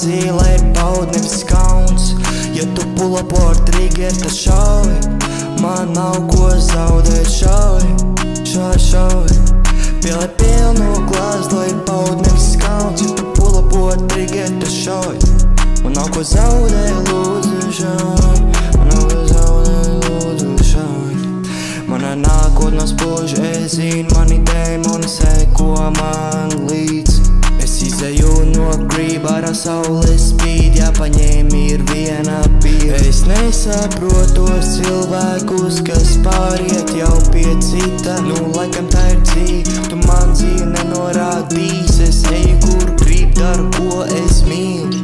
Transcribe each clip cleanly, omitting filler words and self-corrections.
glāzī, lai baud nevis kauns. Ja tu pull-up ar trigger, tad šauj. Man nav ko zaudēt, šauj. Pielai pilnu glāzi, lai baud nevis kauns. Ja tu pull-up ar trigger, tad šauj. Man nav ko zaudēt, lūdzu, šauj. Man nav ko zaudēt, lūdzu, šauj. Mana nākotnē spož, es zinu, mani dēmoni seko man līdz. Es izēju no grība, ar saules spīd, jāpaņem ir viena pīra. Es nesaprotu tos cilvēkus, kas pāriet jau pie cita. Nu, laikam tā ir dzīve, tu man dzīvi nenorādīs. Es eju, kur grib, daru, ko es mīlu.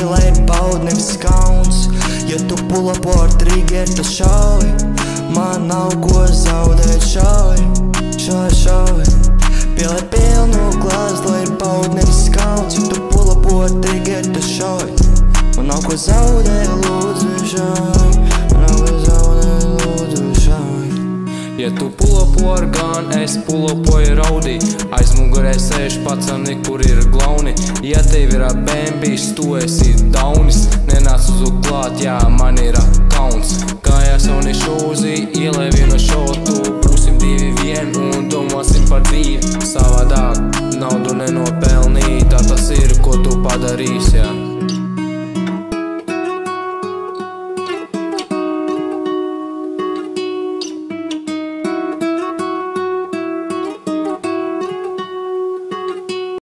Lai baud nevis kauns. Ja tu pull-up ar trigger, tad šauj. Man nav ko zaudēt, šauj. Pielai pilnu glāzi, lai baud nevis kauns. Ja tu pull-up ar trigger, tad šauj. Man nav ko zaudēt, lūdzu, šauj. Man nav ko zaudēt, lūdzu, šauj. Ja tu pull-up ar gan, es pull-upoju raudī. Aiz mugurē sēž pacani, kur ir glauni. Ja tev ir bēmbīs, tu esi daunis. Nenāc uz klāt, jā, man ir kauns. Kājās jauni šūzī, ielai vienu šotu. Būsim 2-1 un domāsim par dzīvi. Savādāk naudu nenopelnīt, tā tas ir, ko tu padarīsi, jā.